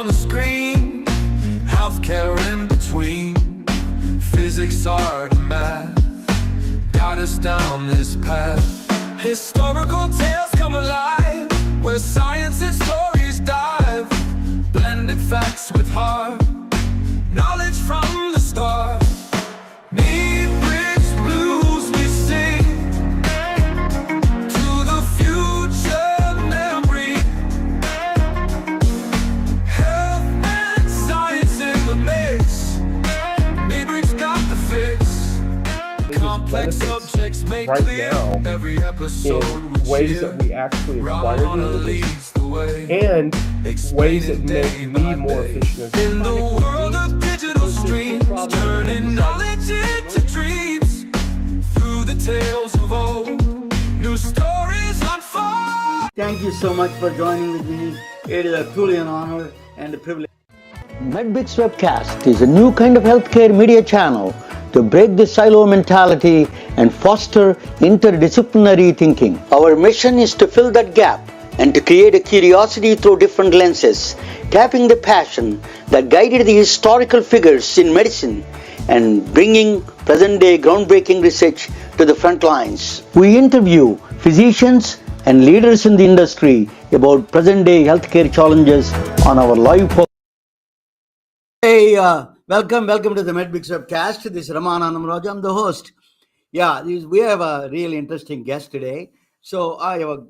the screen, healthcare in between. Physics, art, and math got us down this path. Historical tales come alive, where science and stories dive. Blended facts with heart, knowledge from the start. MedBricks blues we sing, to the future memory. Health and science in the mix, MedBricks got the fix. Complex subjects made right clear, now every episode in ways that we actually acquire leads the way, and ways that make me more efficient. in the world of digital streams, turning knowledge into dreams. Through the tales of old, new stories unfold. Thank you so much for joining with me. It is a truly an honor and a privilege. MedBricks Webcast is a new kind of healthcare media channel to break the silo mentality and foster interdisciplinary thinking. Our mission is to fill that gap and to create a curiosity through different lenses, tapping the passion that guided the historical figures in medicine and bringing present-day groundbreaking research to the front lines. We interview physicians and leaders in the industry about present-day healthcare challenges on our live podcast. Hey, welcome to the MedBricks Webcast. This is Ramanandam Raju. I'm the host. Yeah, we have a really interesting guest today. So I have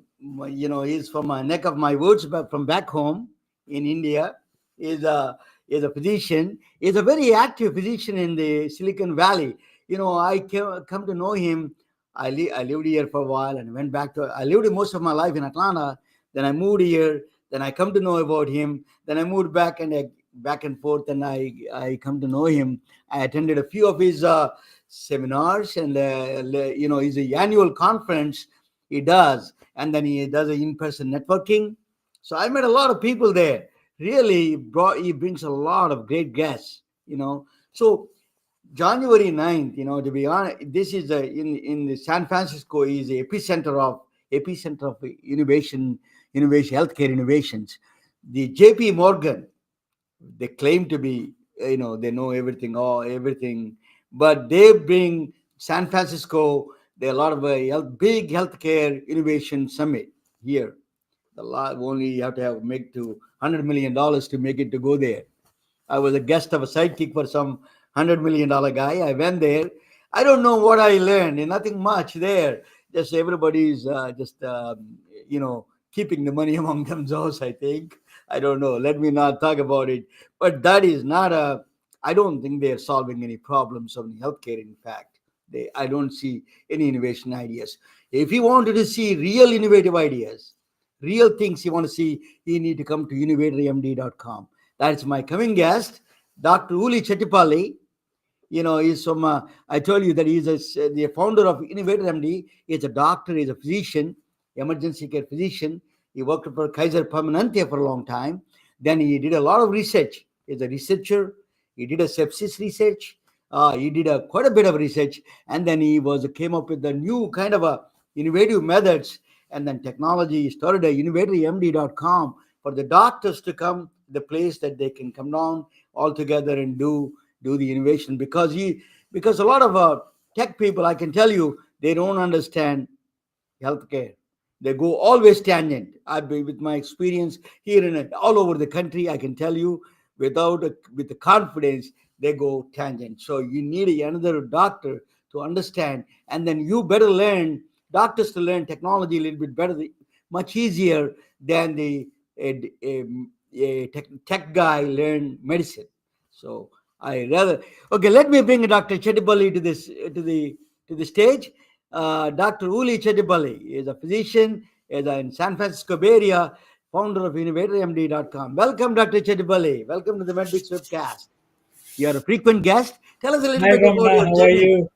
he's from a neck of my woods, but from back home in India. Is a physician. He's a very active physician in the Silicon Valley. I come to know him. I lived here for a while and went back to. I lived most of my life in Atlanta. Then I moved here. Then I come to know about him. Then I moved back and forth, and I come to know him. I attended a few of his seminars, and he's an annual conference he does, and then he does an in-person networking. So I met a lot of people there. Really, he brings a lot of great guests. So January 9th, to be honest, this is in the San Francisco is the epicenter of innovation, healthcare innovations. The JP Morgan, they claim to be, they know everything, but they bring San Francisco. There are a lot of big healthcare innovation summit here. Only you have to make to $100 million to make it to go there. I was a guest of a sidekick for some $100 million guy. I went there. I don't know what I learned. Nothing much there. Just everybody's keeping the money among themselves, I think. I don't know. Let me not talk about it. But that is not I don't think they're solving any problems on healthcare. In fact, I don't see any innovation ideas. If you wanted to see real innovative ideas, real things you want to see, you need to come to innovatorMD.com. That's my coming guest, Dr. Uli Chettipally. He's from, I told you that he's the founder of InnovatorMD. He's a doctor, he's a physician, emergency care physician. He worked for Kaiser Permanente for a long time. Then he did a lot of research. He's a researcher. He did a sepsis research. He did quite a bit of research. And then he came up with the new kind of innovative methods. And then technology. He started a innovatorMD.com for the doctors to come, the place that they can come down all together and do the innovation. Because a lot of tech people, I can tell you, they don't understand healthcare. They go always tangent. With my experience here all over the country, I can tell you, with the confidence, they go tangent. So you need another doctor to understand, and then you better learn. Doctors to learn technology a little bit better, much easier than the tech guy learn medicine. So let me bring Dr. Chettipally to the stage. Dr. Uli Chettipally is a physician, is in San Francisco Bay Area, founder of InnovatorMD.com. Welcome, Dr. Chettipally. Welcome to the MedBricks Webcast. You're a frequent guest. Tell us a little bit about your How are you?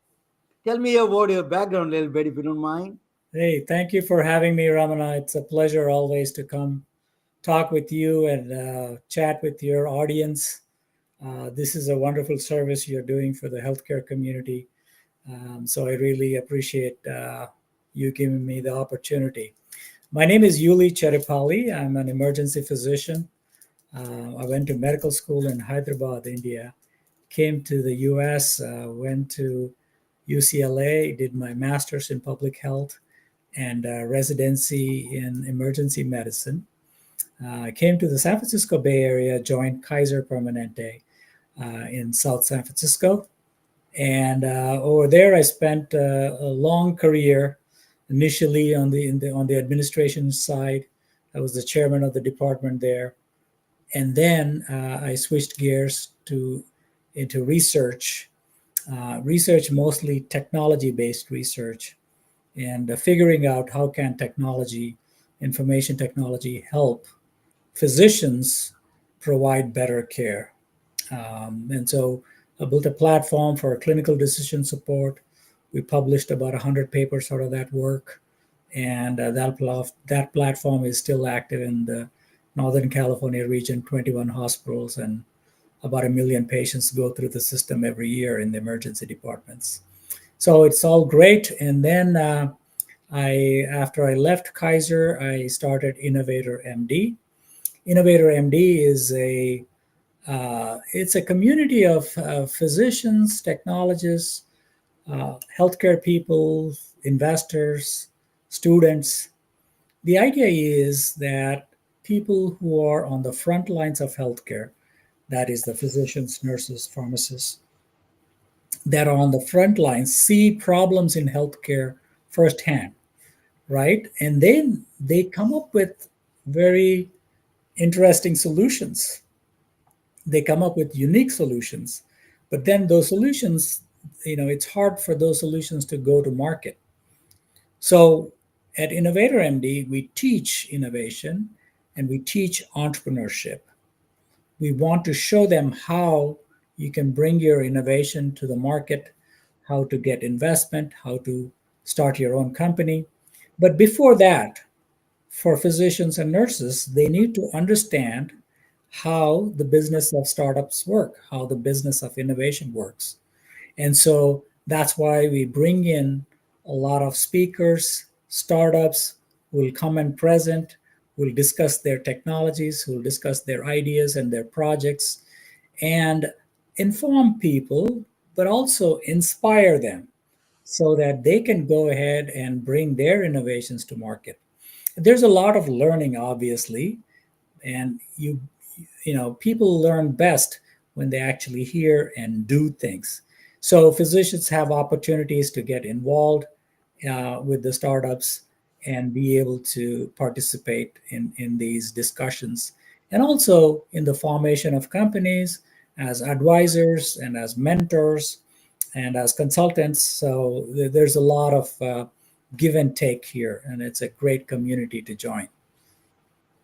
Tell me about your background a little bit, if you don't mind. Hey, thank you for having me, Ramana. It's a pleasure always to come talk with you and chat with your audience. This is a wonderful service you're doing for the healthcare community. So I really appreciate you giving me the opportunity. My name is Uli Chettipally. I'm an emergency physician. I went to medical school in Hyderabad, India, came to the US, went to UCLA, did my master's in public health and residency in emergency medicine. I came to the San Francisco Bay Area, joined Kaiser Permanente in South San Francisco. And over there, I spent a long career, initially on the administration side. I was the chairman of the department there. And then I switched gears into research, mostly technology-based research, and figuring out how can technology, information technology, help physicians provide better care. And so I built a platform for clinical decision support. We published about 100 papers out of that work. And that platform is still active in the Northern California region, 21 hospitals, and about 1 million patients go through the system every year in the emergency departments. So it's all great. And then after I left Kaiser, I started InnovatorMD. InnovatorMD is it's a community of physicians, technologists, healthcare people, investors, students. The idea is that people who are on the front lines of healthcare, that is the physicians, nurses, pharmacists, that are on the front lines, see problems in healthcare firsthand, right? And then they come up with very interesting solutions. They come up with unique solutions, but then those solutions, it's hard for those solutions to go to market. So at InnovatorMD, we teach innovation and we teach entrepreneurship. We want to show them how you can bring your innovation to the market, how to get investment, how to start your own company. But before that, for physicians and nurses, they need to understand how the business of startups work, how the business of innovation works. And so that's why we bring in a lot of speakers, startups who will come and present, who will discuss their technologies, who will discuss their ideas and their projects, and inform people, but also inspire them so that they can go ahead and bring their innovations to market. There's a lot of learning, obviously, and people learn best when they actually hear and do things. So physicians have opportunities to get involved with the startups and be able to participate in these discussions, and also in the formation of companies as advisors and as mentors and as consultants. So there's a lot of give and take here, and it's a great community to join.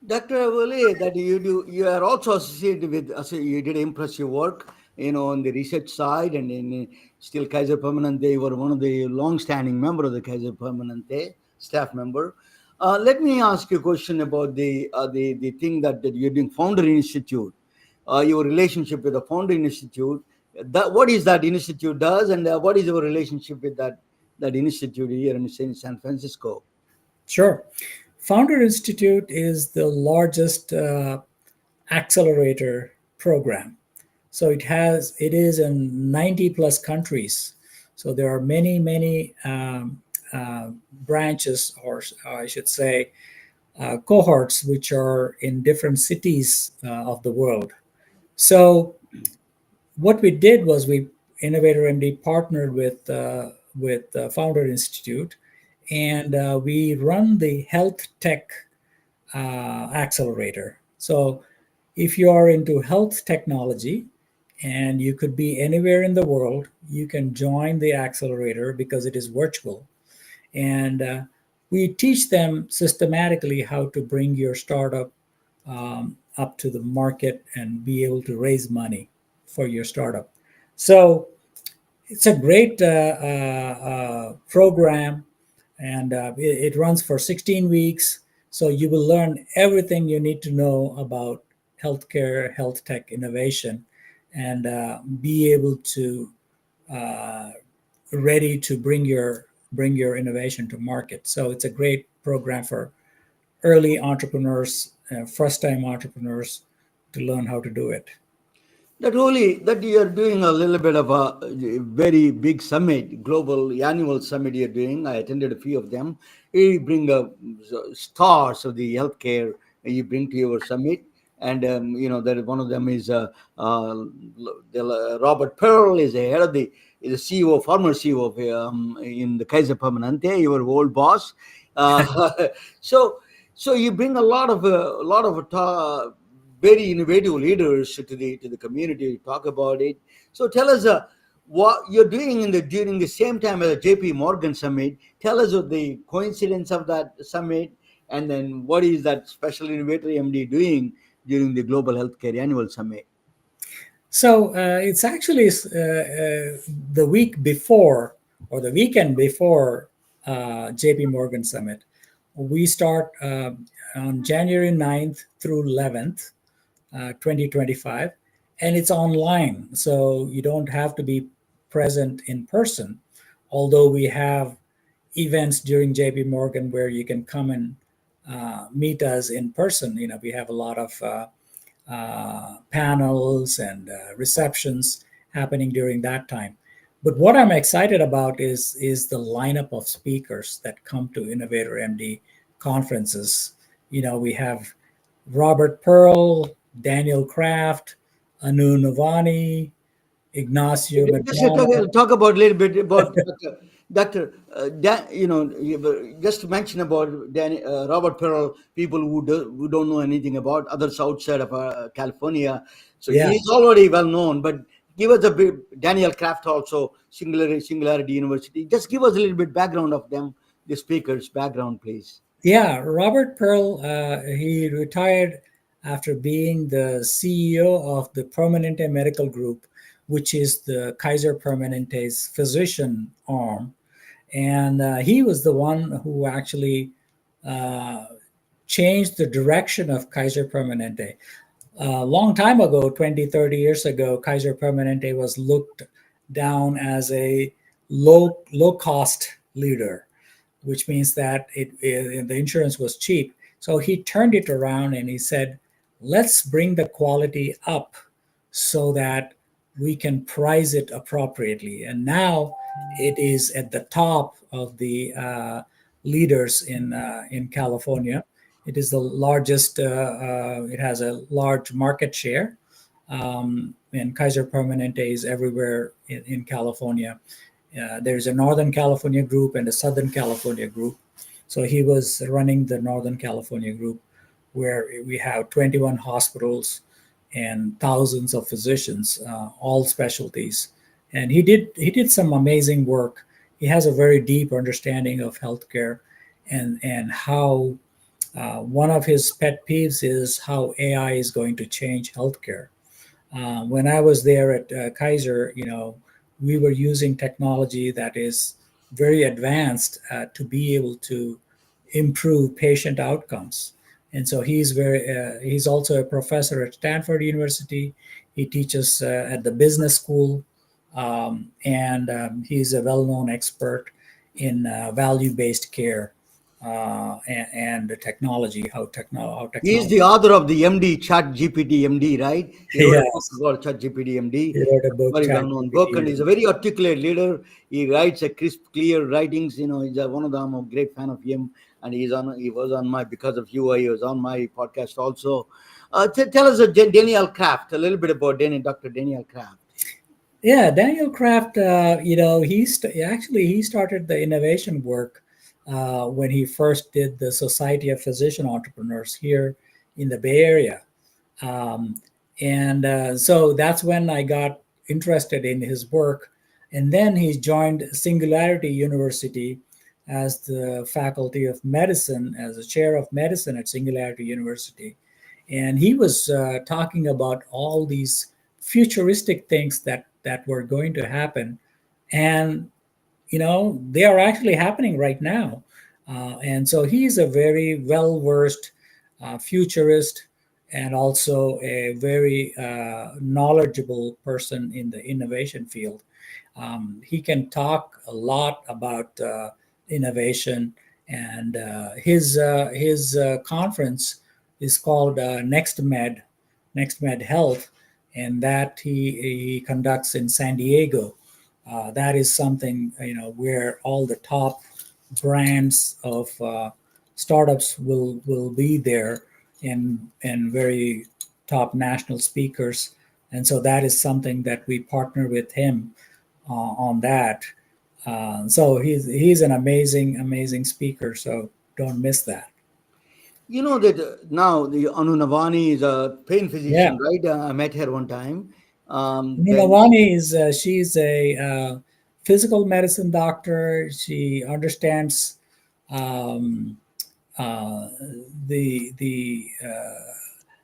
Dr. Uli, that you are also associated with, you did impressive work, on the research side, and in still Kaiser Permanente, you were one of the long-standing member of the Kaiser Permanente, staff member. Let me ask you a question about the thing that you're doing, Founder Institute, your relationship with the Founder Institute. What is that institute does, and what is your relationship with that institute here in San Francisco? Sure. Founder Institute is the largest accelerator program. So it is in 90 plus countries. So there are many branches, or I should say cohorts, which are in different cities of the world. So what we did was InnovatorMD partnered with Founder Institute, and we run the health tech accelerator. So if you are into health technology, and you could be anywhere in the world, you can join the accelerator because it is virtual. And we teach them systematically how to bring your startup up to the market and be able to raise money for your startup. So it's a great program, and it runs for 16 weeks. So you will learn everything you need to know about healthcare, health tech innovation, and be able to ready to bring your innovation to market. So it's a great program for early entrepreneurs, first-time entrepreneurs to learn how to do it. That you are doing a little bit of a very big summit, global annual summit you're doing. I attended a few of them. You bring stars of the healthcare you bring to your summit. And that one of them is Robert Pearl is the head of is the CEO, former CEO of in the Kaiser Permanente, your old boss. So so you bring a lot of very innovative leaders to the community to talk about it. So tell us what you're doing during the same time as the JP Morgan summit. Tell us of the coincidence of that summit, and then what is that special innovator MD doing during the Global Healthcare Annual Summit? So it's actually the week before or the weekend before JP Morgan Summit. We start on January 9th through 11th, 2025, and it's online. So you don't have to be present in person, although we have events during JP Morgan where you can come and meet us in person. We have a lot of panels and receptions happening during that time. But what I'm excited about is the lineup of speakers that come to InnovatorMD conferences. We have Robert Pearl, Daniel Kraft, Anu Navani, Ignacio McDonald. Talk about a little bit about Dr. Just to mention about Robert Pearl, people who don't know anything about others outside of California. So Yeah. he's already well known, but give us a bit. Daniel Kraft also, Singularity University. Just give us a little bit background of them, the speakers' background, please. Yeah, Robert Pearl, he retired after being the CEO of the Permanente Medical Group, which is the Kaiser Permanente's physician arm. And he was the one who actually changed the direction of Kaiser Permanente. A long time ago, 20, 30 years ago, Kaiser Permanente was looked down as a low-cost leader, which means that the insurance was cheap. So he turned it around and he said, let's bring the quality up so that we can price it appropriately. And now it is at the top of the leaders in California. It is the largest, it has a large market share. And Kaiser Permanente is everywhere in California. There's a Northern California group and a Southern California group. So he was running the Northern California group, where we have 21 hospitals and thousands of physicians, all specialties. And he did some amazing work. He has a very deep understanding of healthcare and how one of his pet peeves is how AI is going to change healthcare. When I was there at Kaiser, we were using technology that is very advanced to be able to improve patient outcomes. And so he's also a professor at Stanford University. He teaches at the business school, and he's a well-known expert in value-based care and technology, how technology. He's the author of the MD, ChatGPT MD, right? He wrote a book called ChatGPT MD. He wrote a book, Very well-known book, and he's a very articulate leader. He writes a crisp, clear writings. He's one of them. I'm a great fan of him, and he was on my Because of You. He was on my podcast also. Tell us, Daniel Kraft, a little bit about Dr. Daniel Kraft. Yeah, Daniel Kraft. He started the innovation work when he first did the Society of Physician Entrepreneurs here in the Bay Area. So that's when I got interested in his work. And then he joined Singularity University as the faculty of medicine, as a chair of medicine at Singularity University. And he was talking about all these futuristic things that were going to happen. And they are actually happening right now. And so he's a very well-versed futurist and also a very knowledgeable person in the innovation field. He can talk a lot about innovation, and his conference is called Next Med, NextMed Health, and that he conducts in San Diego. That is something, where all the top brands of startups will be there, and very top national speakers. And so that is something that we partner with him on that. So he's an amazing speaker. So don't miss that. You know that now the Anu Navani is a pain Yeah, physician, right? I met her one time. Then Nilavani is she's a physical medicine doctor. She understands um, uh, the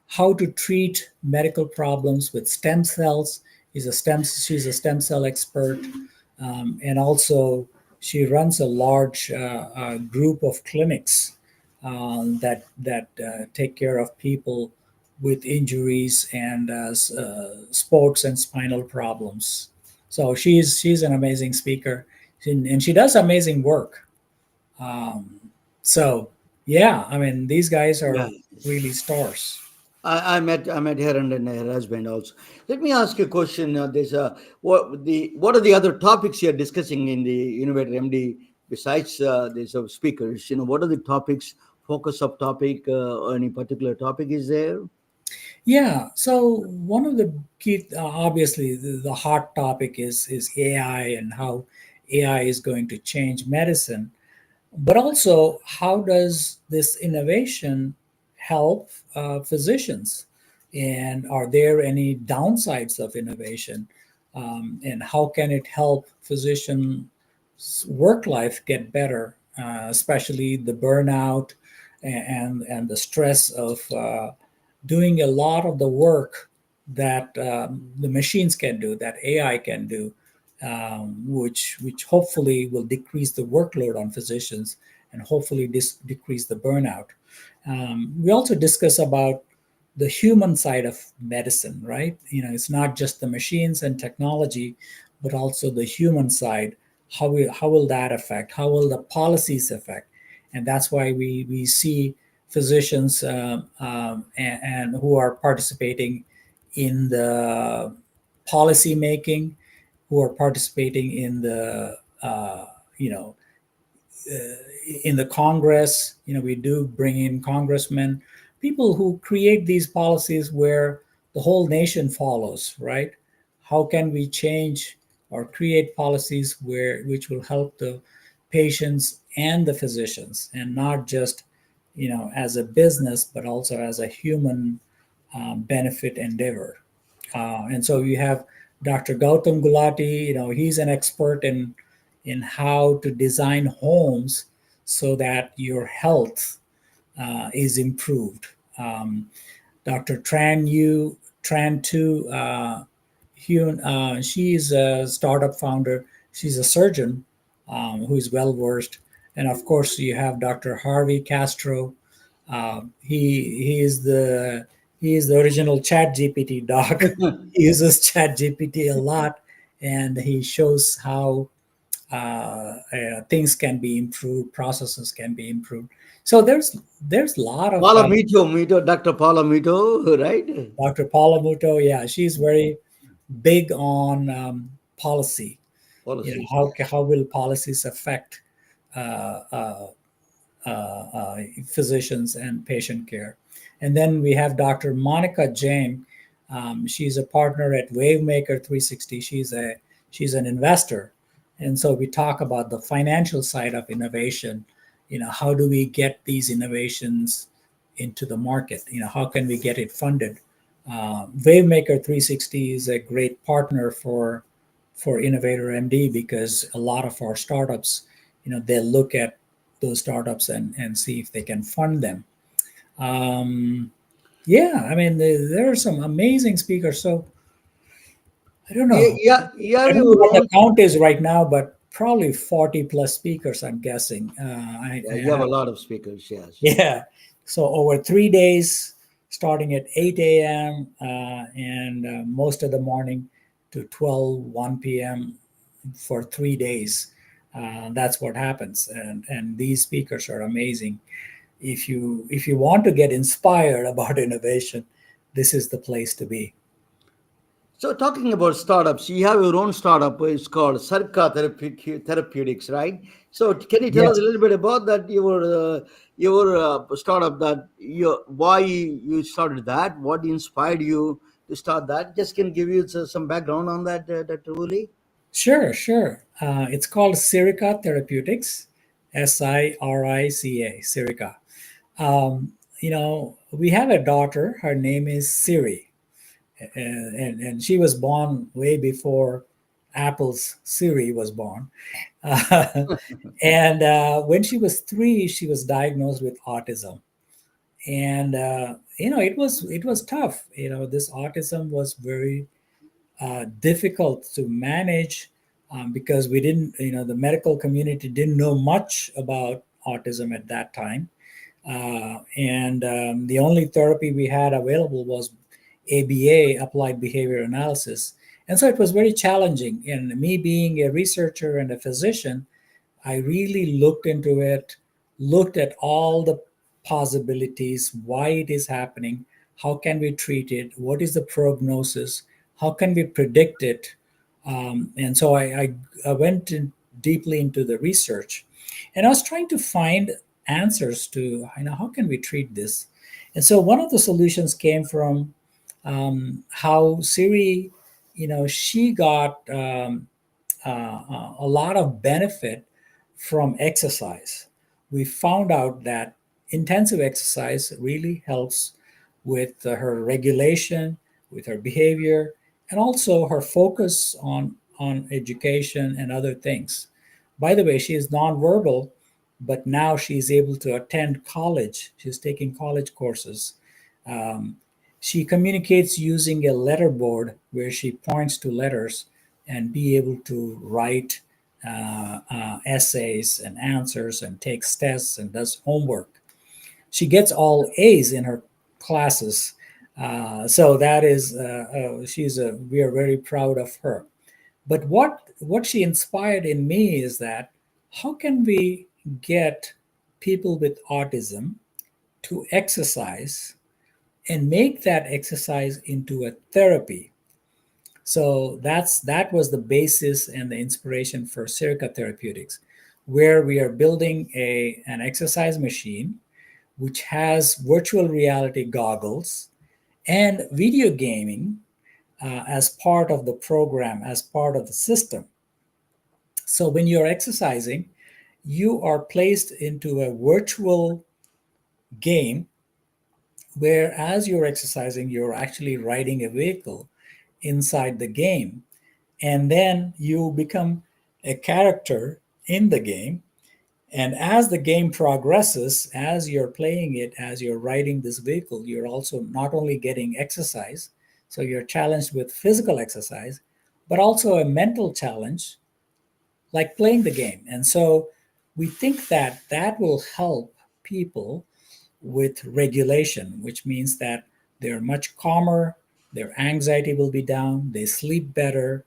how to treat medical problems with stem cells. She's a stem cell expert, and also she runs a large group of clinics that take care of people with injuries and sports and spinal problems. So she's an amazing speaker, and she does amazing work. Um, so yeah, I mean these guys yeah, are really stars. I met her and her husband also. Let me ask you a question. There's what are the other topics you're discussing in the Innovator MD besides these speakers? What are the topics? Focus of topic? Any particular topic is there? Yeah. So one of the key, obviously, the hot topic is AI and how AI is going to change medicine. But also, how does this innovation help physicians? And are there any downsides of innovation? And how can it help physicians' work life get better, especially the burnout and the stress of doing a lot of the work that the machines can do, that AI can do, which hopefully will decrease the workload on physicians and hopefully decrease the burnout. We also discuss about the human side of medicine, right? It's not just the machines and technology, but also the human side. How will that affect? How will the policies affect? And that's why we see physicians and who are participating in the policy making, who are participating in the you know in the Congress. We do bring in congressmen, people who create these policies where the whole nation follows, right? How can we change or create policies which will help the patients and the physicians, and not just as a business, but also as a human benefit endeavor. And so you have Dr. Gautam Gulati. He's an expert in how to design homes so that your health is improved. Dr. Tran Tu Hyun, she is a startup founder. She's a surgeon who is well versed. And of course, you have Dr. Harvey Castro. He is the original Chat GPT doc. He uses Chat GPT a lot, and he shows how things can be improved, processes can be improved. So there's a lot of Paula Mito, Dr. Paula Mito, right? Dr. Paula Muto. Yeah, she's very big on policy. Policies. How will policies affect uh, uh, physicians and patient care? And then we have Dr. Monica Jain. She's a partner at Wavemaker 360. She's an investor, and so we talk about the financial side of innovation. How do we get these innovations into the market? How can we get it funded? Wavemaker 360 is a great partner for InnovatorMD, because a lot of our startups, they look at those startups and see if they can fund them. Yeah, I mean, there are some amazing speakers. So I don't Yeah, know. yeah, yeah. I don't know what the count is right now, but probably 40 plus speakers, I'm guessing. I You have a have, lot of speakers, yes. yeah. So over 3 days, starting at 8 a.m. And most of the morning to 1 p.m. for 3 days. That's what happens. And these speakers are amazing. If you want to get inspired about innovation, this is the place to be. So talking about startups, you have your own startup. It's called Sarka Therapeutics, right? So can you tell us Yes. a little bit about that? Your startup, why you started that? What inspired you to start that? Just can give you some background on that, Dr. Uli? Sure, sure. It's called Sirica Therapeutics, Sirica, Sirica. We have a daughter. Her name is Siri, and she was born way before Apple's Siri was born. And when she was 3, she was diagnosed with autism, and it was tough. This autism was very difficult to manage, because we didn't, the medical community didn't know much about autism at that time. And the only therapy we had available was ABA, applied behavior analysis. And so it was very challenging. And me being a researcher and a physician, I really looked into it, looked at all the possibilities, why it is happening, how can we treat it, what is the prognosis, how can we predict it. And so I went deeply into the research, and I was trying to find answers to, how can we treat this. And so one of the solutions came from how Siri, she got a lot of benefit from exercise. We found out that intensive exercise really helps with her regulation, with her behavior, and also her focus on education and other things. By the way, she is nonverbal, but now she's able to attend college. She's taking college courses. Um, she communicates using a letter board where she points to letters and be able to write essays and answers and takes tests and does homework. She gets all A's in her classes. So that is, we are very proud of her. But what she inspired in me is that how can we get people with autism to exercise and make that exercise into a therapy? So that was the basis and the inspiration for Sirica Therapeutics, where we are building an exercise machine which has virtual reality goggles and video gaming as part of the program, as part of the system. So when you're exercising, you are placed into a virtual game where, as you're exercising, you're actually riding a vehicle inside the game. And then you become a character in the game. And as the game progresses, as you're playing it, as you're riding this vehicle, you're also not only getting exercise, so you're challenged with physical exercise, but also a mental challenge, like playing the game. And so we think that that will help people with regulation, which means that they're much calmer, their anxiety will be down, they sleep better,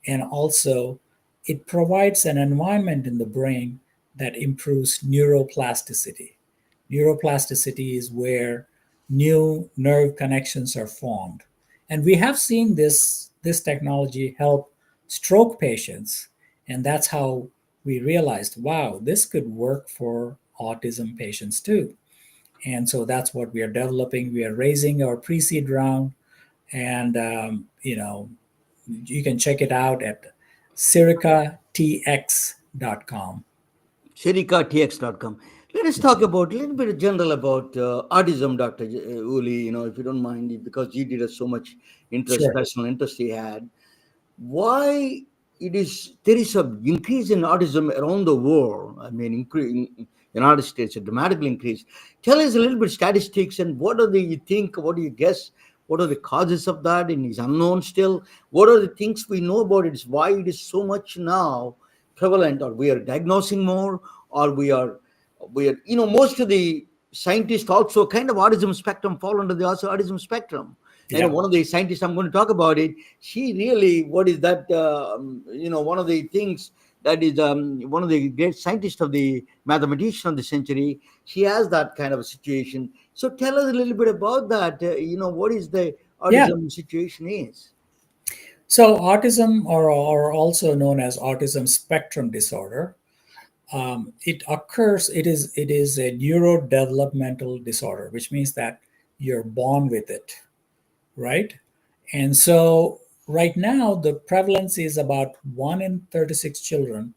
and also it provides an environment in the brain that improves neuroplasticity. Neuroplasticity is where new nerve connections are formed. And we have seen this technology help stroke patients. And that's how we realized, wow, this could work for autism patients too. And so that's what we are developing. We are raising our pre-seed round, and you can check it out at siricatx.com. SherikaTX.com. Let us talk about a little bit general about autism, Dr. Uli, if you don't mind, because you did so much Sure. personal interest you had. Why there is an increase in autism around the world? I mean, in United States, a dramatically increase. Tell us a little bit statistics and what do you think, what do you guess, what are the causes of that, and is unknown still. What are the things we know about it? Is why it is so much now prevalent, or we are diagnosing more, or we are most of the scientists also kind of autism spectrum fall under the also autism spectrum. Yeah. One of the scientists I'm going to talk about it, she really, what is that, one of the things that is one of the great scientists of the mathematician of the century. She has that kind of a situation. So tell us a little bit about that. What is the Yeah. autism situation is? So autism, or also known as autism spectrum disorder, it occurs. It is a neurodevelopmental disorder, which means that you're born with it, right? And so right now the prevalence is about 1 in 36 children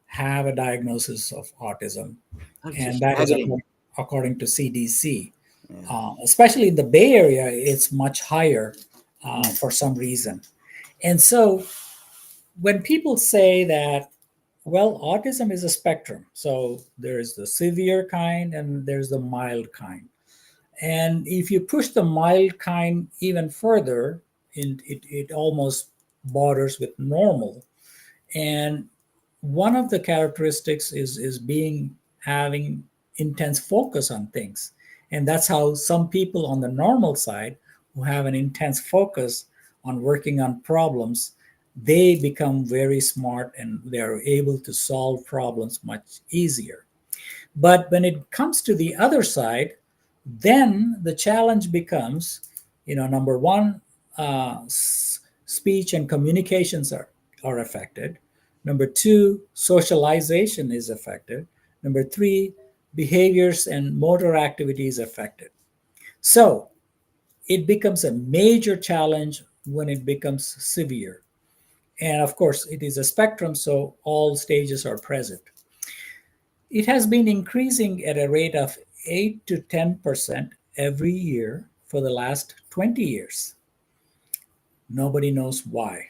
have a diagnosis of autism, That's and just that is staggering. according to CDC. Yeah. Especially in the Bay Area, it's much higher Mm. for some reason. And so when people say that, well, autism is a spectrum, so there's the severe kind and there's the mild kind. And if you push the mild kind even further, it almost borders with normal. And one of the characteristics is being having intense focus on things. And that's how some people on the normal side who have an intense focus on working on problems, they become very smart and they're able to solve problems much easier. But when it comes to the other side, then the challenge becomes, number one, speech and communications are affected. Number two, socialization is affected. Number three, behaviors and motor activity is affected. So it becomes a major challenge when it becomes severe. And of course, it is a spectrum, so all stages are present. It has been increasing at a rate of 8 to 10% every year for the last 20 years. Nobody knows why.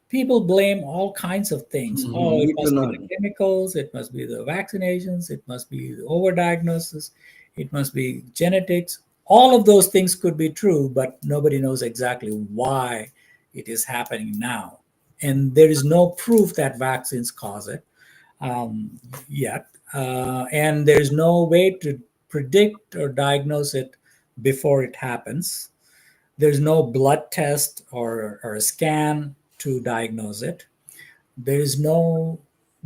People blame all kinds of things. Oh, it Me too. must be the chemicals, it must be the vaccinations, it must be the overdiagnosis, it must be genetics. All of those things could be true, but nobody knows exactly why it is happening now. And there is no proof that vaccines cause it yet. And there's no way to predict or diagnose it before it happens. There's no blood test or a scan to diagnose it. There is no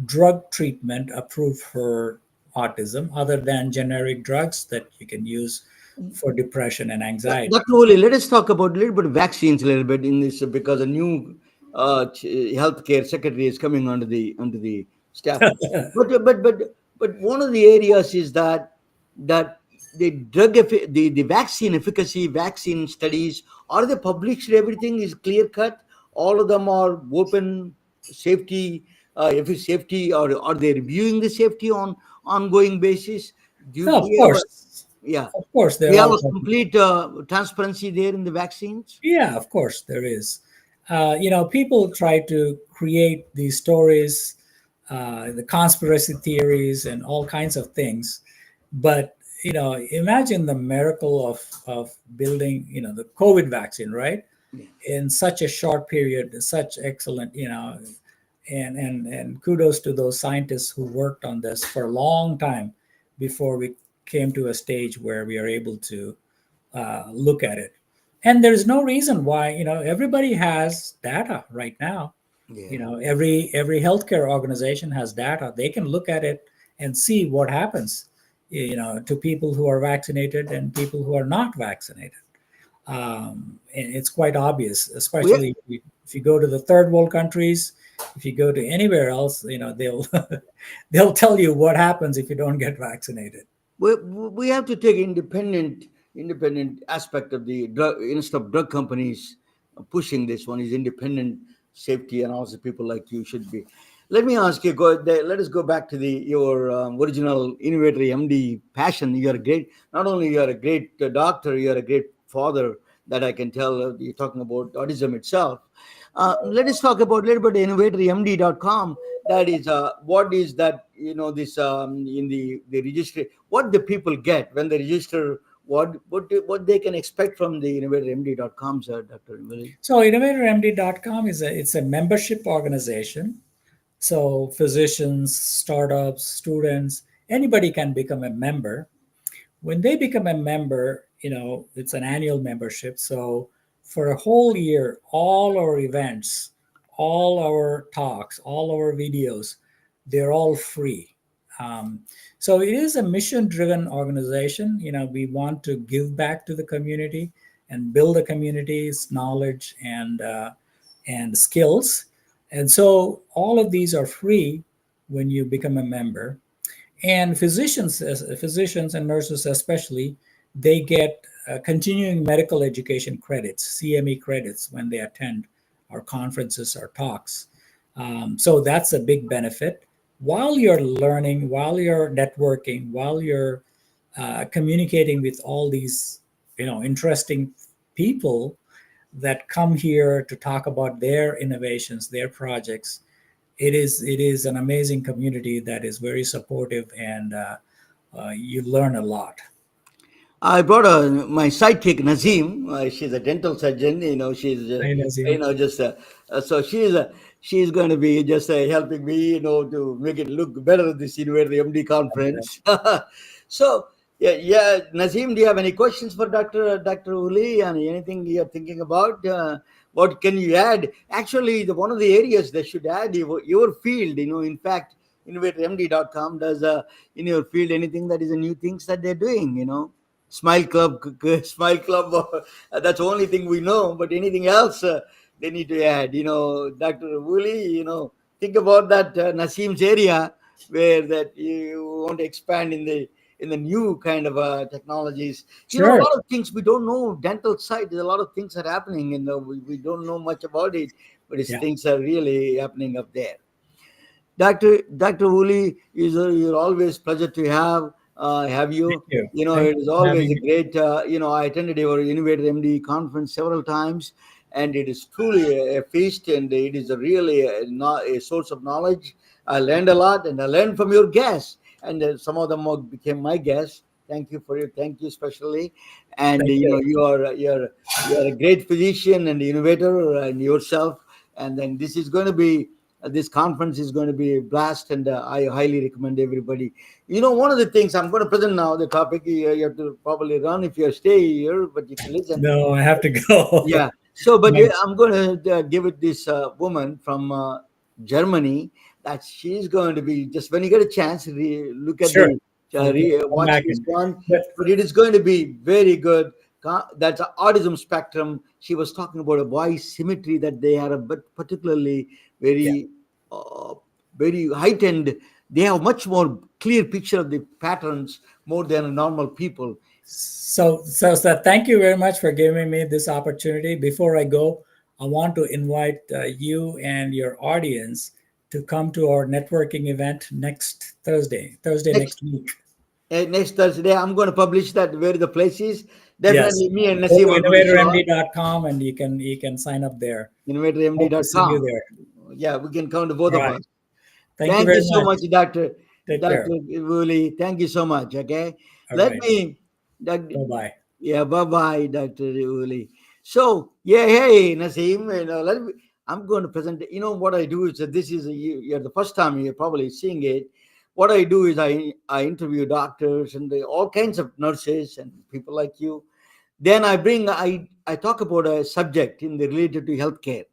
drug treatment approved for autism other than generic drugs that you can use for depression and anxiety. Dr. Oli, let us talk about a little bit of vaccines a little bit in this because a new healthcare secretary is coming under the staff. But one of the areas is that the the vaccine efficacy, vaccine studies, are they published? Everything is clear cut. All of them are open safety, if it's safety, or are they reviewing the safety on ongoing basis? No, Do of you have a, course, yeah? of course, We they're have all a complete transparency there in the vaccines. Yeah, of course there is. People try to create these stories, the conspiracy theories, and all kinds of things. But imagine the miracle of building, the COVID vaccine, right? Yeah. In such a short period, such excellent, and kudos to those scientists who worked on this for a long time before we came to a stage where we are able to look at it. And there's no reason why, everybody has data right now. Yeah. Every healthcare organization has data. They can look at it and see what happens, to people who are vaccinated and people who are not vaccinated. And it's quite obvious, We especially if you go to the third world countries. If you go to anywhere else, they'll they'll tell you what happens if you don't get vaccinated. we have to take independent aspect of the drug instead of drug companies pushing this one is independent safety, and also people like you should be. Let me ask you. Let us go back to your original innovator MD passion. You are a great. Not only you are a great doctor, you are a great father. That I can tell. You're talking about autism itself. Let us talk about a little bit innovatormd.com. That is what is that, this in the registry, what the people get when they register, what they can expect from the innovatormd.com, sir, Dr. Emily. So innovatormd.com it's a membership organization. So physicians, startups, students, anybody can become a member. When they become a member, it's an annual membership. So for a whole year, all our events, all our talks, all our videos they're all free. So it is a mission-driven organization. We want to give back to the community and build the community's knowledge and skills. And so all of these are free when you become a member. And physicians and nurses especially, they get continuing medical education credits, CME credits, when they attend our conferences or talks. So that's a big benefit. While you're learning, while you're networking, while you're communicating with all these, interesting people that come here to talk about their innovations, their projects, it is an amazing community that is very supportive, and you learn a lot. I brought my sidekick Nazim. She's a dental surgeon. She's Hi, Nazim. just so she's going to be just helping me, to make it look better at this InnovatorMD conference. So yeah, Nazim, do you have any questions for Dr. Uli, and anything you're thinking about? What can you add? Actually, one of the areas they should add your field. In fact, InnovatorMD.com does in your field anything that is a new things that they're doing. Smile Club, Smile Club. That's the only thing we know. But anything else they need to add? Dr. Uli, think about that Nasim's area where that you want to expand in the new kind of technologies. Sure. A lot of things we don't know. Dental side, there's a lot of things that are happening, and we don't know much about it, but things are really happening up there. Dr. Uli, you're always pleasure to have you. Thank you. It is always a great. I attended your InnovatorMD conference several times, and it is truly a feast, and it is really a source of knowledge. I learned a lot, and I learned from your guests, and some of them became my guests. Thank you especially, and you're a great physician and innovator, and yourself. And then this conference is going to be a blast, and I highly recommend everybody. One of the things I'm going to present now, the topic, you have to probably run if you stay here, but you can listen. No, I have to go. Yeah. So, but I'm going to give it this woman from Germany that she's going to be, just when you get a chance, look at watch this one. But it is going to be very good. That's an autism spectrum. She was talking about a voice symmetry that they have, but particularly very heightened. They have much more clear picture of the patterns more than normal people. So thank you very much for giving me this opportunity. Before I go, I want to invite you and your audience to come to our networking event next Thursday next week. Next Thursday, I'm going to publish that where the place is. Definitely, me and Nasim. InnovatorMD.com, and you can sign up there. InnovatorMD.com. See you there. Yeah, we can count both of us. Thank you so much, Dr. Uli. Thank you so much. Okay. Bye-bye. Yeah, bye-bye, Dr. Uli. So, hey, Nasim, I'm going to present, what I do is that this is, you're the first time you're probably seeing it. What I do is I interview doctors and all kinds of nurses and people like you. Then I talk about a subject related to healthcare,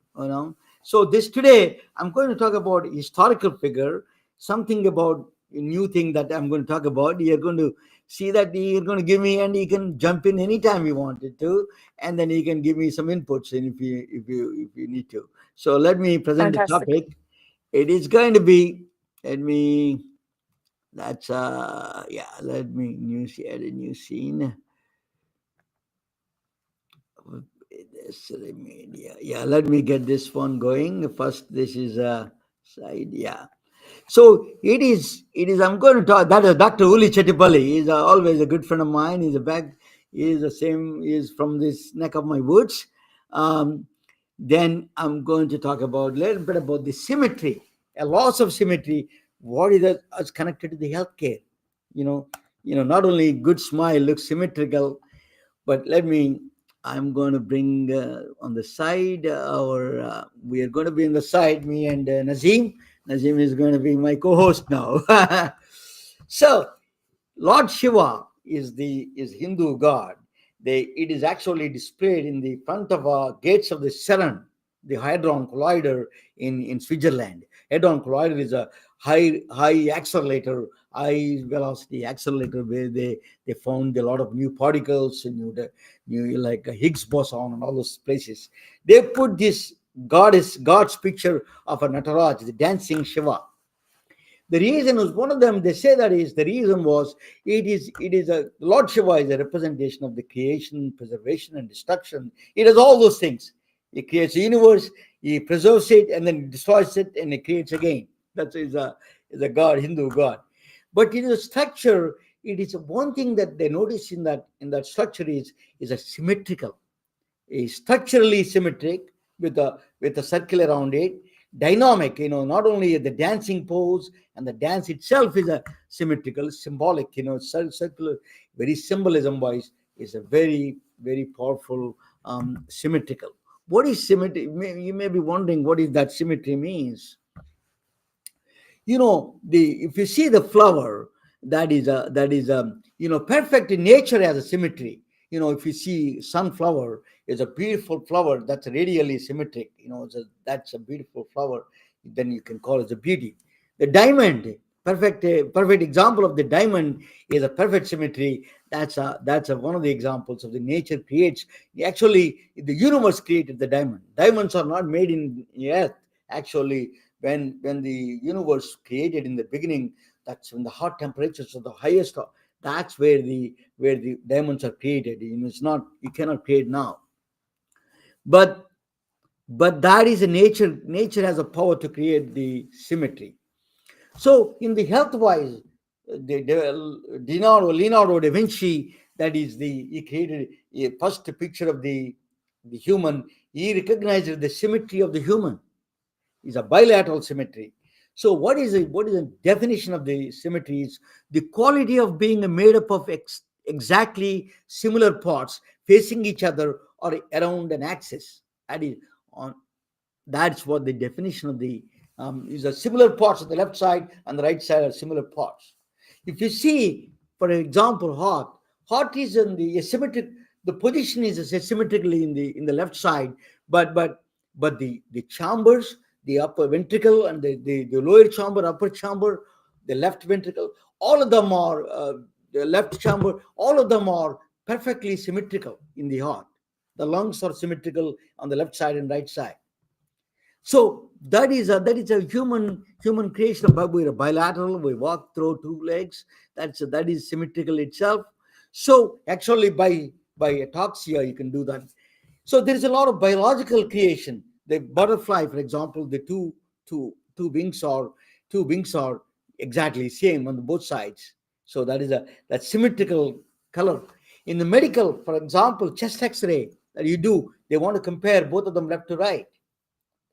So today, I'm going to talk about historical figure, something about a new thing that I'm going to talk about. You're going to see that you're going to give me, and you can jump in anytime you wanted to, and then you can give me some inputs if you need to. So let me present the topic. It is going to be, let me add a new scene. Let me get this one going. First, this is a side. So it is. I'm going to talk. That is Dr. Uli Chettipally. He's always a good friend of mine. He is the same. He is from this neck of my woods. Then I'm going to talk about a little bit about the symmetry, a loss of symmetry. What is that? It's connected to the healthcare. Not only good smile looks symmetrical, but I'm going to bring on the side, we are going to be on the side, me and Nazim. Nazim is going to be my co-host now. So, Lord Shiva is Hindu god. It is actually displayed in the front of gates of the CERN, the Hadron Collider in Switzerland. Hadron Collider is a high accelerator, high velocity accelerator, where they found a lot of new particles and new like a Higgs boson and all those places. They put this God's picture of a Nataraj, the dancing Shiva. The reason was one of them. They say that is the reason was it is a Lord Shiva is a representation of the creation, preservation, and destruction. It has all those things. He creates a universe, he preserves it, and then destroys it, and he creates again. That is a god, Hindu god. But in the structure, it is one thing that they notice in that structure is a symmetrical, a structurally symmetric with a circle around it, dynamic. Not only the dancing pose and the dance itself is a symmetrical, symbolic. Circular, very symbolism wise, is a very very powerful, symmetrical. What is symmetry? You may be wondering what is that symmetry means. If you see the flower, that is perfect in nature as a symmetry. If you see sunflower is a beautiful flower that's radially symmetric, that's a beautiful flower, then you can call it a beauty. The diamond, perfect example of the diamond is a perfect symmetry. That's one of the examples of the nature creates. Actually, the universe created the diamond. Diamonds are not made in the earth. Actually, when the universe created in the beginning, that's when the hot temperatures are the highest. That's where the diamonds are created. It's not, you cannot create now. But that is a nature. Nature has a power to create the symmetry. So in the health wise, Leonardo da Vinci, he created a first picture of the human. He recognized the symmetry of the human is a bilateral symmetry. So what is the definition of the symmetry? Is the quality of being made up of exactly similar parts facing each other or around an axis. That's what the definition of the is a similar parts on the left side and the right side are similar parts. If you see, for example, heart is in the asymmetric. The position is asymmetrically in the left side, but the chambers, the upper ventricle and the lower chamber, upper chamber, the left ventricle, all of them are the left chamber, all of them are perfectly symmetrical in the heart. The lungs are symmetrical on the left side and right side. So that is a human creation. We're a bilateral. We walk through two legs. That is symmetrical itself. So actually, by ataxia, you can do that. So there is a lot of biological creation. The butterfly, for example, the two wings are exactly same on both sides. So that symmetrical color. In the medical, for example, chest X-ray that you do, they want to compare both of them left to right.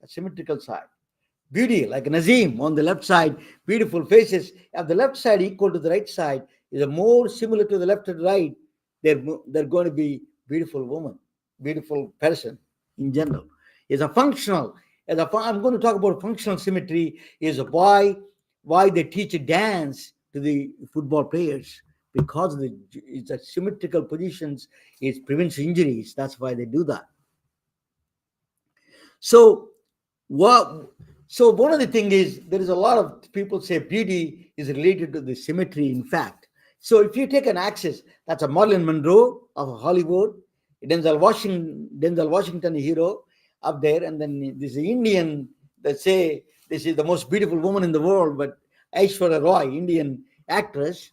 A symmetrical side. Beauty, like Nazim on the left side, beautiful faces. If the left side equal to the right side is a more similar to the left and right, they're going to be beautiful woman, beautiful person in general. Is a functional. I'm going to talk about functional symmetry. Is why they teach a dance to the football players, because it's a symmetrical positions. It prevents injuries. That's why they do that. So one of the things is, there is a lot of people say beauty is related to the symmetry. In fact, so if you take an axis, that's a Marilyn Monroe of Hollywood, Denzel Washington, a hero up there, and then there's an Indian that say this is the most beautiful woman in the world, but Aishwarya Roy, Indian actress.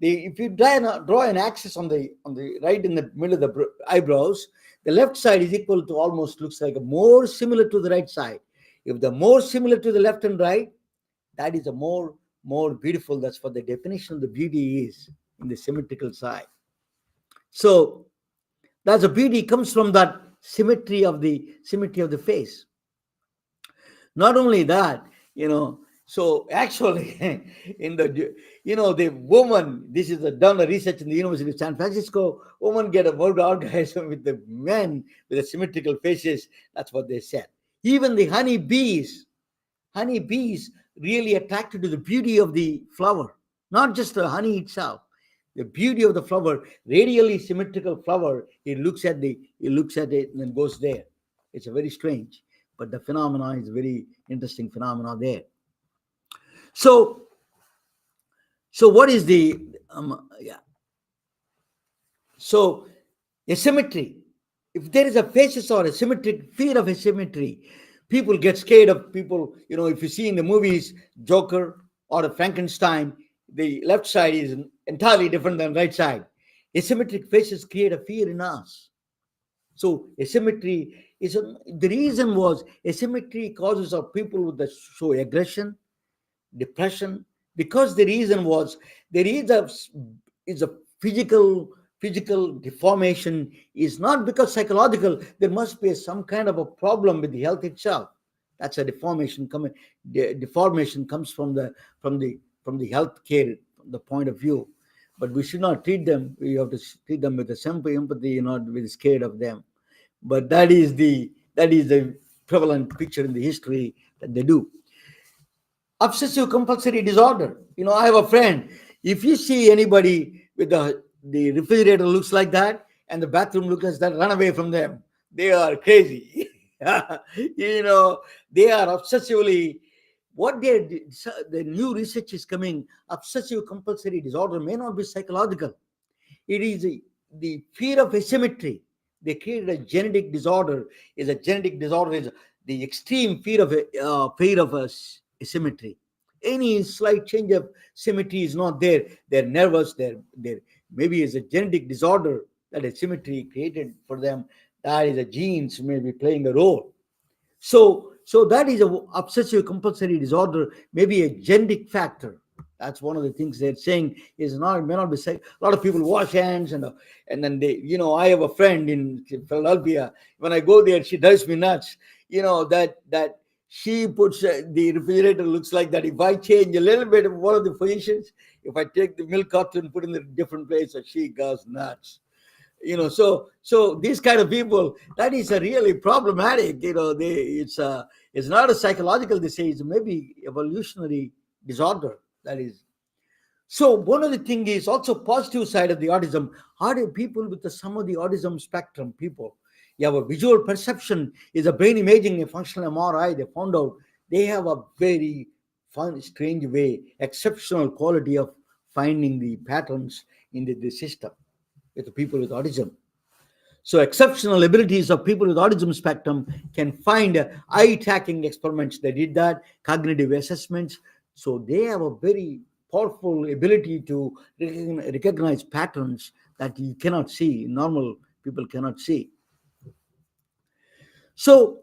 If you draw an axis on the right in the middle of the eyebrows, the left side is equal to almost looks like a more similar to the right side. If the more similar to the left and right, that is a more beautiful. That's what the definition of the beauty is in the symmetrical side. So that's a beauty comes from that symmetry of the face. Not only that, so actually, in the woman, this is done a research in the University of San Francisco. Women get a more orgasm with the men with the symmetrical faces. That's what they said. Even the honeybees really attracted to the beauty of the flower, not just the honey itself. The beauty of the flower, radially symmetrical flower. It looks at it and then goes there. It's a very strange, but the phenomena is very interesting phenomena there. So what is the so asymmetry? If there is a faces or asymmetric fear of asymmetry, people get scared of people. If you see in the movies Joker or Frankenstein, the left side is entirely different than right side. Asymmetric faces create a fear in us. So asymmetry is the reason was asymmetry causes of people with the show aggression, depression, because the reason was there is a physical deformation is not because psychological. There must be some kind of a problem with the health itself. That's a deformation coming. Deformation comes from the health care the point of view, but we should not treat them. We have to treat them with a simple empathy, not be scared of them. But that is the prevalent picture in the history that they do. Obsessive compulsory disorder. I have a friend. If you see anybody with the refrigerator looks like that and the bathroom looks like that, run away from them. They are crazy. They are obsessively. The new research is coming. Obsessive compulsory disorder may not be psychological. It is the fear of asymmetry. They created a genetic disorder. Is a genetic disorder is the extreme fear of asymmetry. Any slight change of symmetry is not there. They're nervous. They're maybe it's a genetic disorder that asymmetry created for them. That is a genes maybe playing a role. So that is a obsessive compulsory disorder, maybe a genetic factor. That's one of the things they're saying is not may not be safe. A lot of people wash hands and then they, I have a friend in Philadelphia. When I go there, she drives me nuts. That she puts the refrigerator looks like that. If I change a little bit of one of the positions, if I take the milk carton and put it in a different place, she goes nuts. So these kind of people, that is a really problematic. It's not a psychological disease, maybe evolutionary disorder. That is. So one of the thing is also positive side of the autism. How do people with some of the autism spectrum people? You have a visual perception is a brain imaging, a functional MRI. They found out they have a very fun, strange way, exceptional quality of finding the patterns in the system with the people with autism. So exceptional abilities of people with autism spectrum can find eye tracking experiments. They did that, cognitive assessments. So they have a very powerful ability to recognize patterns that you cannot see, normal people cannot see. So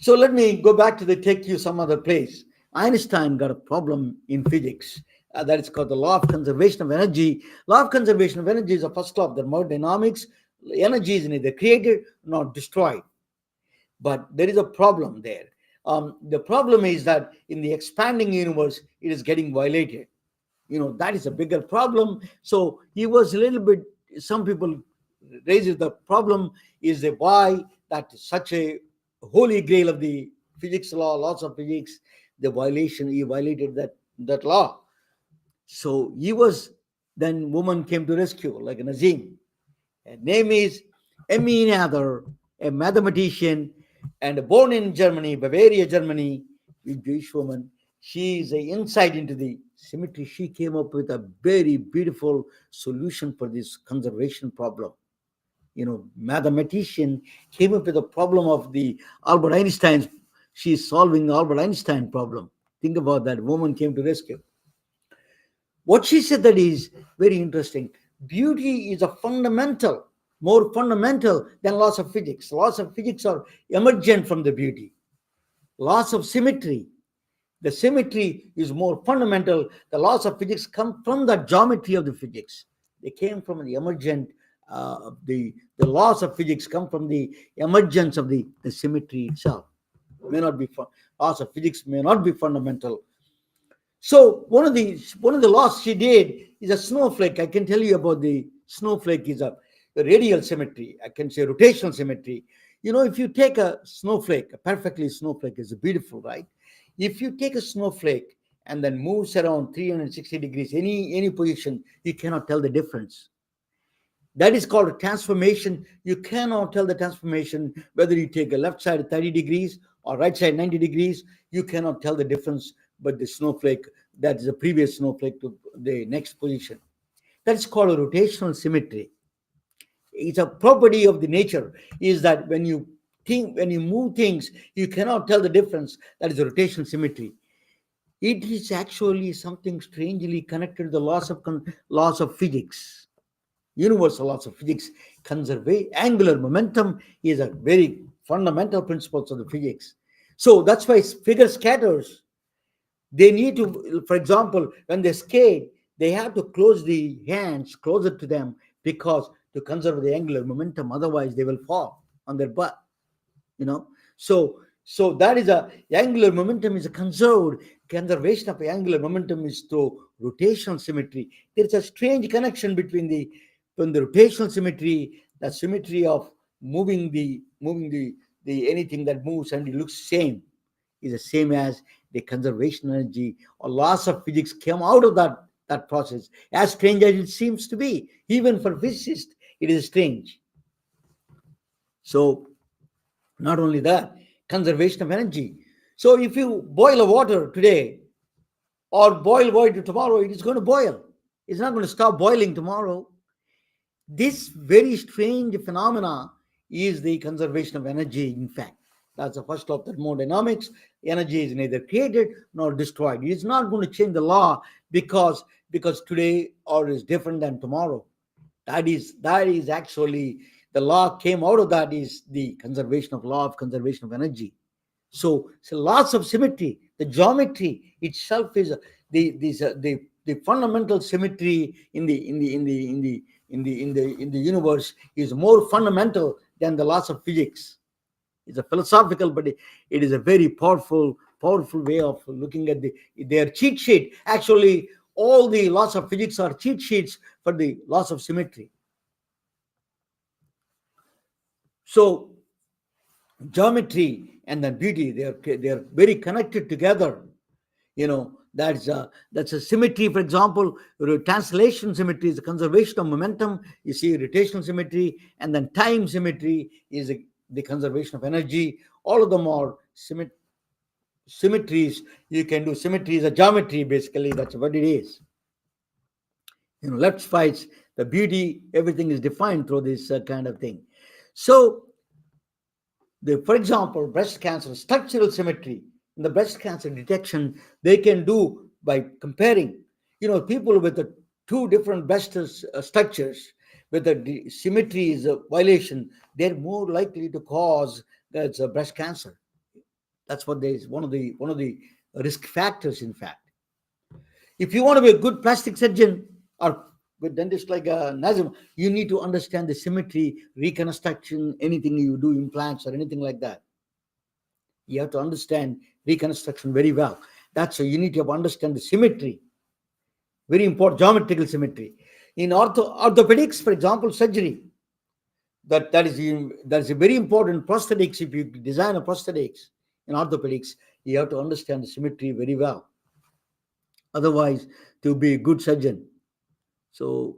let me go back to take you some other place. Einstein got a problem in physics. That is called the law of conservation of energy. Law of conservation of energy is the first law of thermodynamics. Energy is neither created nor destroyed. But there is a problem there. The problem is that in the expanding universe, it is getting violated. That is a bigger problem. So he was a little bit, some people raises the problem is why that such a holy grail of the physics law, laws of physics, he violated that law. So then woman came to rescue, like Nazim. Her name is Emmy Nather, a mathematician and born in Germany, Bavaria, Germany, a Jewish woman. She is an insight into the symmetry. She came up with a very beautiful solution for this conservation problem. Mathematician came up with a problem of the Albert Einstein's. She's solving the Albert Einstein problem. Think about that. Woman came to rescue. What she said that is very interesting. Beauty is more fundamental than laws of physics. Laws of physics are emergent from the beauty. Laws of symmetry. The symmetry is more fundamental. The laws of physics come from the geometry of the physics. They came from the emergent. The laws of physics come from the emergence of the symmetry itself. Laws of physics may not be fundamental. So one of the laws she did is a snowflake. I can tell you about the snowflake is a radial symmetry. I can say rotational symmetry. If you take a snowflake, a perfectly snowflake is beautiful, right? If you take a snowflake and then moves around 360 degrees, any position, you cannot tell the difference. That is called a transformation. You cannot tell the transformation whether you take a left side 30 degrees or right side 90 degrees. You cannot tell the difference but the snowflake, that is the previous snowflake to the next position. That's called a rotational symmetry. It's a property of the nature, is that when you move things, you cannot tell the difference. That is a rotational symmetry. It is actually something strangely connected to the laws of physics, universal laws of physics. Angular momentum is a very fundamental principles of the physics. So that's why figure skaters, they need to, for example, when they skate, they have to close the hands closer to them, because to conserve the angular momentum, otherwise they will fall on their butt. So that is angular momentum is a conservation of angular momentum is through rotational symmetry. There's a strange connection between the rotational symmetry, the symmetry of moving the anything that moves and it looks same, is the same as the conservation energy or laws of physics came out of that process. As strange as it seems to be, even for physicists, it is strange. So not only that, conservation of energy. So if you boil a water today or boil water tomorrow, it is going to boil. It's not going to stop boiling tomorrow. This very strange phenomena is the conservation of energy. In fact, that's the first law of thermodynamics. Energy is neither created nor destroyed. It's not going to change the law because today or is different than tomorrow. That is actually the law came out of that, is the law of conservation of energy. So lots of symmetry. The geometry itself is the fundamental symmetry in the universe is more fundamental than the laws of physics. It's a philosophical, but it is a very powerful way of looking at their cheat sheet. Actually, all the laws of physics are cheat sheets for the laws of symmetry. So geometry and then beauty, they are very connected together. That's a symmetry. For example, translation symmetry is the conservation of momentum. You see rotational symmetry, and then time symmetry is the conservation of energy. All of them are symmetries. You can do symmetry is a geometry, basically. That's what it is. Left sides, the beauty, everything is defined through this kind of thing. So, for example, breast cancer, structural symmetry in the breast cancer detection, they can do by comparing, people with the two different breast structures, with the symmetry is a violation, they're more likely to cause that's breast cancer. That's what one of the risk factors, in fact. If you want to be a good plastic surgeon or good dentist like Nazim, you need to understand the symmetry, reconstruction, anything you do, implants or anything like that. You have to understand reconstruction very well. That's why you need to understand the symmetry. Very important, geometrical symmetry. In orthopedics, for example, surgery, that is a very important. Prosthetics, if you design a prosthetics in orthopedics, you have to understand the symmetry very well. Otherwise, to be a good surgeon. So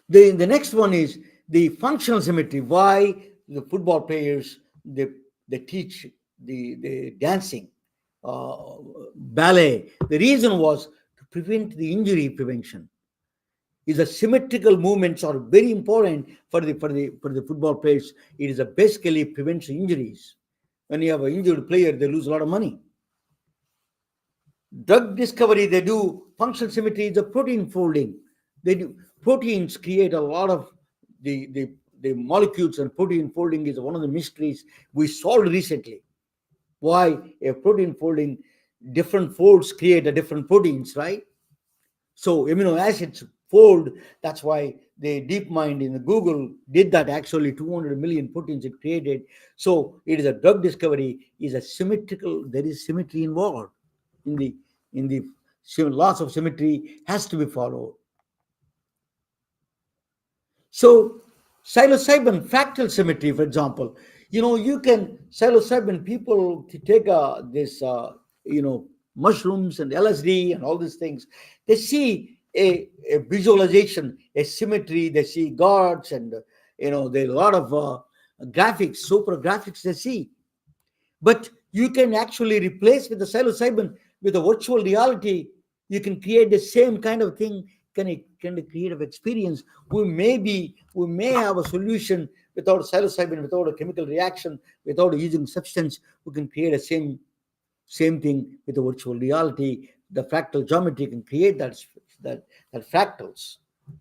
the next one is the functional symmetry. Why the football players they teach the dancing, ballet. The reason was to prevent the injury prevention. Is the symmetrical movements are very important for the football players. It is basically prevents injuries. When you have an injured player, they lose a lot of money. Drug discovery, they do functional symmetry is the protein folding. They do proteins create a lot of the molecules, and protein folding is one of the mysteries we solved recently. Why a protein folding, different folds create a different proteins, right? So amino acids fold. That's why the DeepMind in the Google did that. Actually, 200 million proteins it created. So it is a drug discovery. Is a symmetrical. There is symmetry involved in the laws of symmetry has to be followed. So psilocybin fractal symmetry, for example, you can psilocybin people to take this mushrooms and LSD and all these things. They see a visualization, a symmetry. They see gods and there are a lot of graphics, super graphics they see. But You can actually replace with the psilocybin with a virtual reality. You can create the same kind of thing, kind of creative experience. We may have a solution without psilocybin, without a chemical reaction, without using substance. We can create a same thing with the virtual reality. The fractal geometry can create that fractals,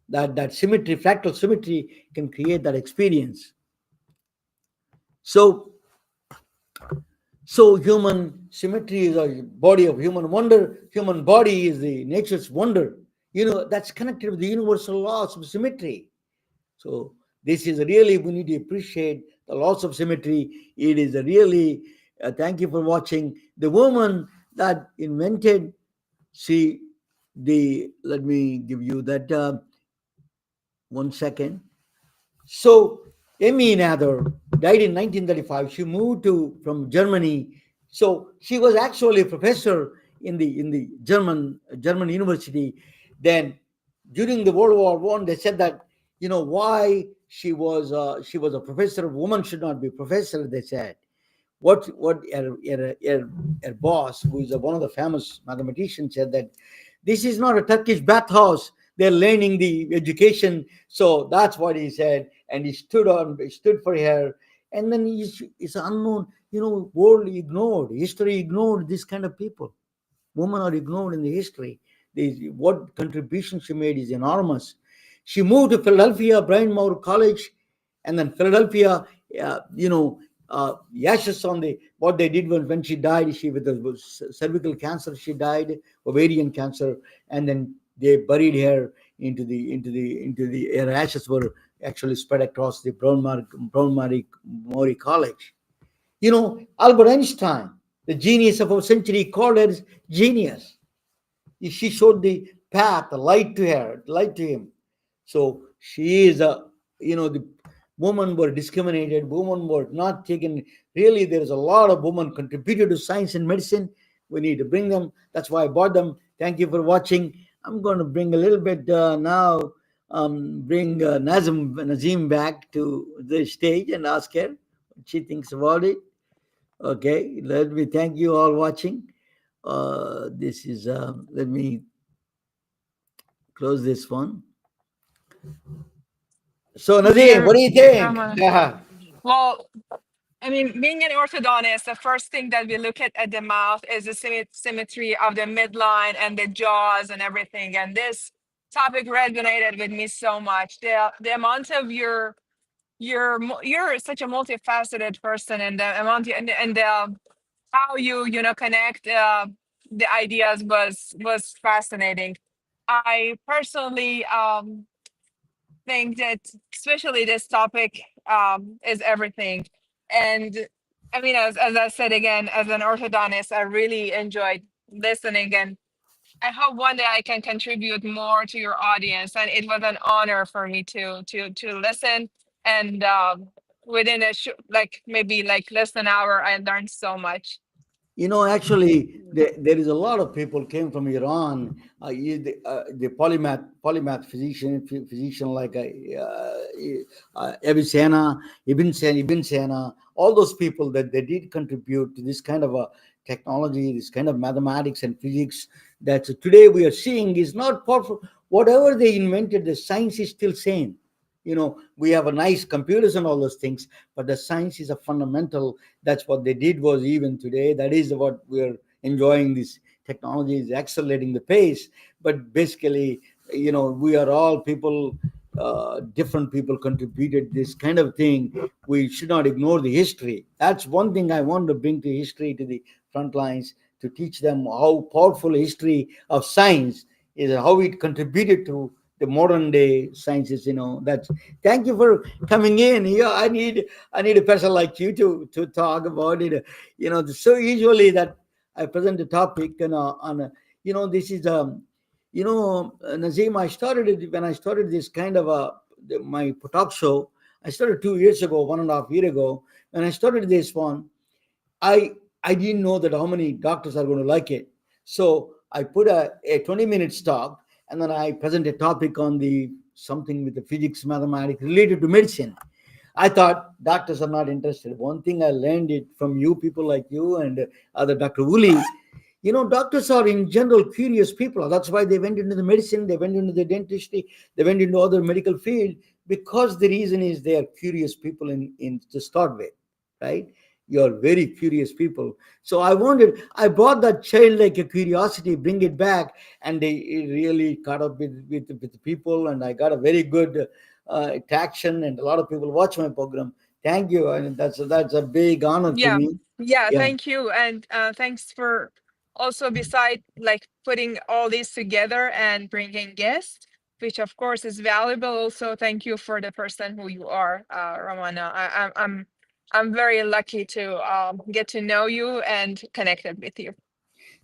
that symmetry, fractal symmetry can create that experience. So human symmetry is a body of human wonder. Human body is the nature's wonder. That's connected with the universal laws of symmetry. So this is really, we need to appreciate the laws of symmetry. It is a really, thank you for watching. The woman that invented, let me give you that, 1 second. So Emmy Nather died in 1935. She moved from Germany. So she was actually a professor in the German university. Then during the World War I, they said that why she was a professor. Woman should not be a professor. They said what her boss, who is one of the famous mathematicians, said that this is not a Turkish bathhouse. They're learning the education. So that's what he said. And he stood for her. And then it's unknown, world ignored, history ignored this kind of people. Women are ignored in the history. What contribution she made is enormous. She moved to Philadelphia, Bryn Mawr College, and then Philadelphia, ashes on what they did when she died. She with the cervical cancer, she died, ovarian cancer, and then they buried her her ashes were actually spread across the Brown Mawr College. Albert Einstein, the genius of our century, called her genius. She showed the path, the light to him. So she is the women were discriminated, women were not taken. Really, there is a lot of women contributed to science and medicine. We need to bring them. That's why I bought them. Thank you for watching. I'm going to bring a little bit now, bring Nazim back to the stage and ask her what she thinks about it. Okay, let me thank you all watching. This is, let me close this one. So Nazim, what do you think? Yeah. Well, I mean, being an orthodontist, the first thing that we look at the mouth is the symmetry of the midline and the jaws and everything. And this topic resonated with me so much. The amount of you're such a multifaceted person, and the amount and how you connect the ideas was fascinating. I personally think that especially this topic is everything. And I mean, as I said again, as an orthodontist, I really enjoyed listening, and I hope one day I can contribute more to your audience. And it was an honor for me to listen. And within maybe less than an hour, I learned so much. Actually, there is a lot of people came from Iran. The polymath physician like Ibn Sena, all those people that they did contribute to this kind of a technology, this kind of mathematics and physics that today we are seeing is not powerful. Whatever they invented, the science is still same. We have a nice computers and all those things, but the science is a fundamental. That's what they did was even today. That is what we're enjoying. This technology is accelerating the pace. But basically, we are all people, different people contributed this kind of thing. We should not ignore the history. That's one thing I want to bring to history to the front lines, to teach them how powerful history of science is, how it contributed to the modern day sciences. That's, thank you for coming in. I need a person like you to talk about it. So usually that I present a topic on this is Nazim, when I started this kind of my talk show. I started 2 years ago, 1.5 years ago. When I started this one, I didn't know that how many doctors are going to like it. So I put a 20-minute talk, and then I present a topic on something with the physics, mathematics related to medicine. I thought doctors are not interested. One thing I learned it from you, people like you and other Dr. Uli. Doctors are in general curious people. That's why they went into the medicine, they went into the dentistry, they went into other medical field, because the reason is they are curious people in to start with, right? You're very curious people. So I brought that childlike curiosity, bring it back, and it really caught up with the people, and I got a very good traction, and a lot of people watch my program. Thank you, and that's a big honor to Yeah, me. yeah, Yeah. thank you. And thanks for also beside like putting all these together and bringing guests, which of course is valuable. Also, thank you for the person who you are, Ramana. I'm very lucky to get to know you and connected with you.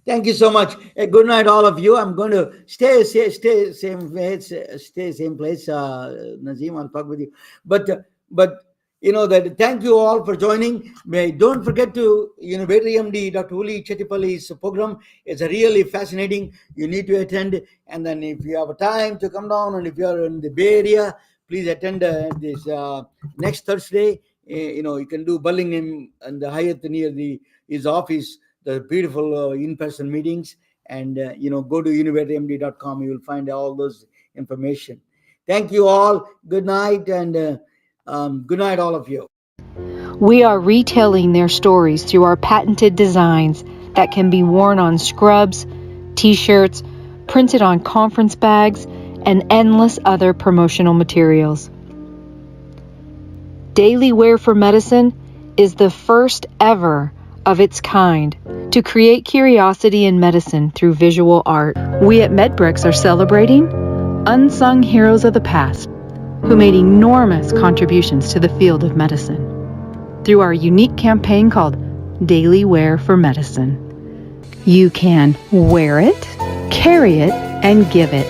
Thank you so much. Good night, all of you. I'm going to stay same place, stay same place. Nazim, I'll talk with you. But that. Thank you all for joining. Don't forget to MD, Dr. Uli Chettipally's program. It's a really fascinating. You need to attend. And then if you have a time to come down, and if you are in the Bay Area, please attend this next Thursday. You can do Burlingame and the Hyatt near his office. The beautiful in-person meetings, and go to innovatormd.com. You will find all those information. Thank you all. Good night, and good night, all of you. We are retelling their stories through our patented designs that can be worn on scrubs, t-shirts, printed on conference bags, and endless other promotional materials. Daily Wear for Medicine is the first ever of its kind to create curiosity in medicine through visual art. We at MedBricks are celebrating unsung heroes of the past who made enormous contributions to the field of medicine through our unique campaign called Daily Wear for Medicine. You can wear it, carry it, and give it.